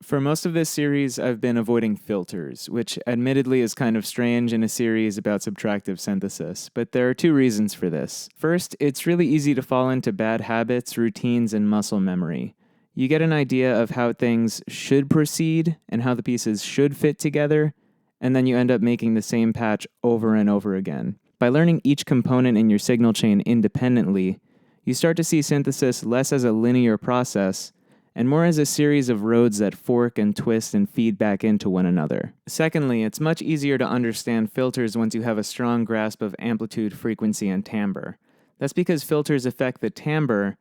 For most of this series, I've been avoiding filters, which admittedly is kind of strange in a series about subtractive synthesis, but there are two reasons for this. First, it's really easy to fall into bad habits, routines, and muscle memory. You get an idea of how things should proceed and how the pieces should fit together, and then you end up making the same patch over and over again. By learning each component in your signal chain independently, you start to see synthesis less as a linear process and more as a series of roads that fork and twist and feed back into one another. Secondly, it's much easier to understand filters once you have a strong grasp of amplitude, frequency, and timbre. That's because filters affect the timbre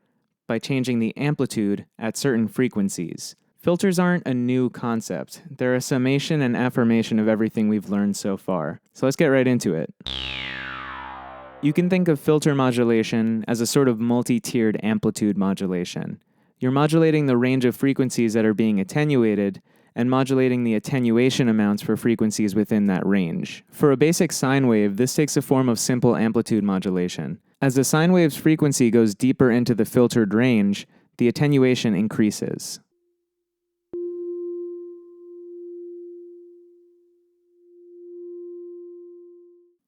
by changing the amplitude at certain frequencies. Filters aren't a new concept. They're a summation and affirmation of everything we've learned so far. So let's get right into it. You can think of filter modulation as a sort of multi-tiered amplitude modulation. You're modulating the range of frequencies that are being attenuated and modulating the attenuation amounts for frequencies within that range. For a basic sine wave, this takes a form of simple amplitude modulation. As the sine wave's frequency goes deeper into the filtered range, the attenuation increases.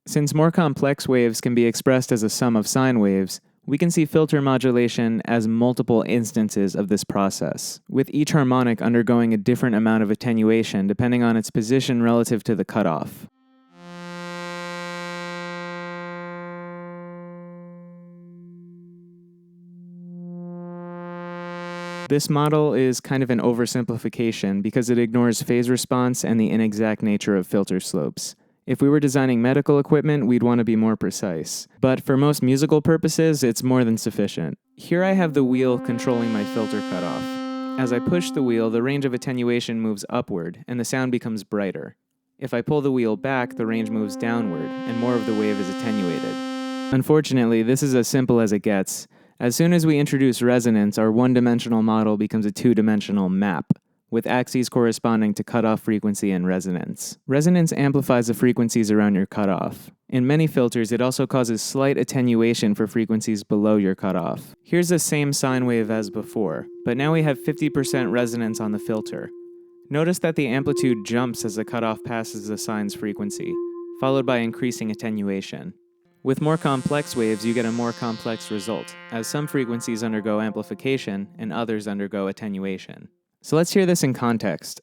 Since more complex waves can be expressed as a sum of sine waves, we can see filter modulation as multiple instances of this process, with each harmonic undergoing a different amount of attenuation depending on its position relative to the cutoff. This model is kind of an oversimplification because it ignores phase response and the inexact nature of filter slopes. If we were designing medical equipment, we'd want to be more precise. But for most musical purposes, it's more than sufficient. Here I have the wheel controlling my filter cutoff. As I push the wheel, the range of attenuation moves upward, and the sound becomes brighter. If I pull the wheel back, the range moves downward, and more of the wave is attenuated. Unfortunately, this is as simple as it gets. As soon as we introduce resonance, our one-dimensional model becomes a two-dimensional map, with axes corresponding to cutoff frequency and resonance. Resonance amplifies the frequencies around your cutoff. In many filters, it also causes slight attenuation for frequencies below your cutoff. Here's the same sine wave as before, but now we have 50% resonance on the filter. Notice that the amplitude jumps as the cutoff passes the sine's frequency, followed by increasing attenuation. With more complex waves, you get a more complex result, as some frequencies undergo amplification and others undergo attenuation. So let's hear this in context.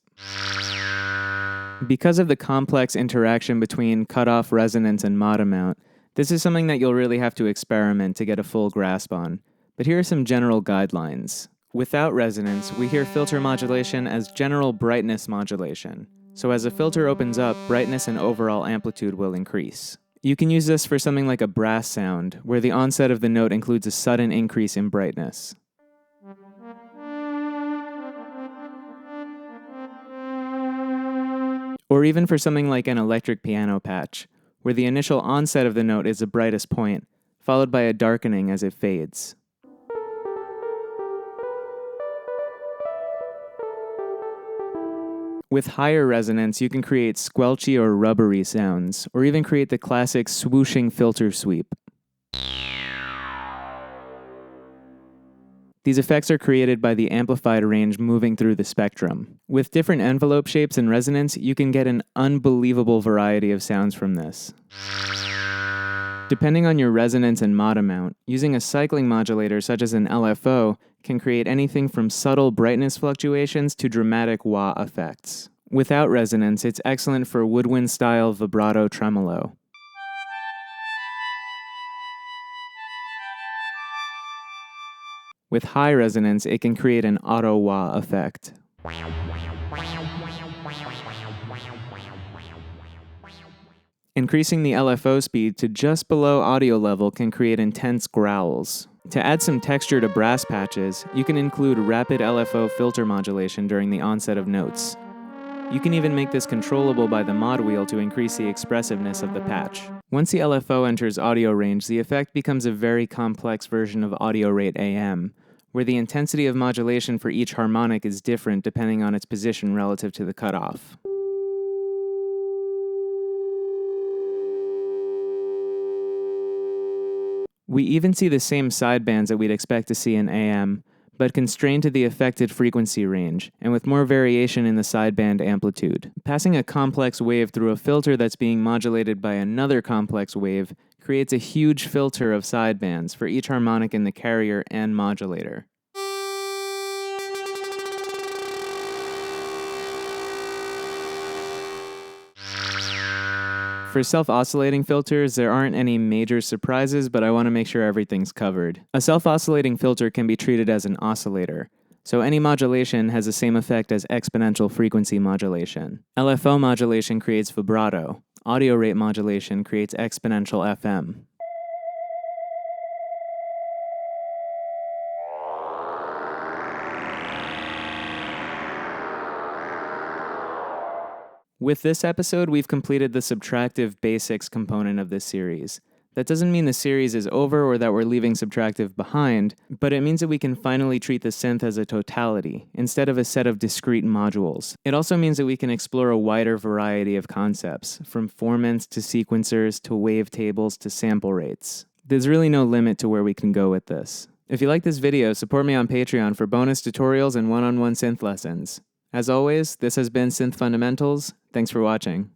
Because of the complex interaction between cutoff, resonance, and mod amount, this is something that you'll really have to experiment to get a full grasp on. But here are some general guidelines. Without resonance, we hear filter modulation as general brightness modulation. So as a filter opens up, brightness and overall amplitude will increase. You can use this for something like a brass sound, where the onset of the note includes a sudden increase in brightness. Or even for something like an electric piano patch, where the initial onset of the note is the brightest point, followed by a darkening as it fades. With higher resonance, you can create squelchy or rubbery sounds, or even create the classic swooshing filter sweep. These effects are created by the amplified range moving through the spectrum. With different envelope shapes and resonance, you can get an unbelievable variety of sounds from this. Depending on your resonance and mod amount, using a cycling modulator such as an LFO can create anything from subtle brightness fluctuations to dramatic wah effects. Without resonance, it's excellent for woodwind-style vibrato tremolo. With high resonance, it can create an auto-wah effect. Increasing the LFO speed to just below audio level can create intense growls. To add some texture to brass patches, you can include rapid LFO filter modulation during the onset of notes. You can even make this controllable by the mod wheel to increase the expressiveness of the patch. Once the LFO enters audio range, the effect becomes a very complex version of audio rate AM, where the intensity of modulation for each harmonic is different depending on its position relative to the cutoff. We even see the same sidebands that we'd expect to see in AM, but constrained to the affected frequency range, and with more variation in the sideband amplitude. Passing a complex wave through a filter that's being modulated by another complex wave creates a huge filter of sidebands for each harmonic in the carrier and modulator. For self-oscillating filters, there aren't any major surprises, but I want to make sure everything's covered. A self-oscillating filter can be treated as an oscillator, so any modulation has the same effect as exponential frequency modulation. LFO modulation creates vibrato. Audio rate modulation creates exponential FM. With this episode, we've completed the Subtractive Basics component of this series. That doesn't mean the series is over or that we're leaving Subtractive behind, but it means that we can finally treat the synth as a totality, instead of a set of discrete modules. It also means that we can explore a wider variety of concepts, from formants to sequencers to wavetables to sample rates. There's really no limit to where we can go with this. If you like this video, support me on Patreon for bonus tutorials and one-on-one synth lessons. As always, this has been Synth Fundamentals. Thanks for watching.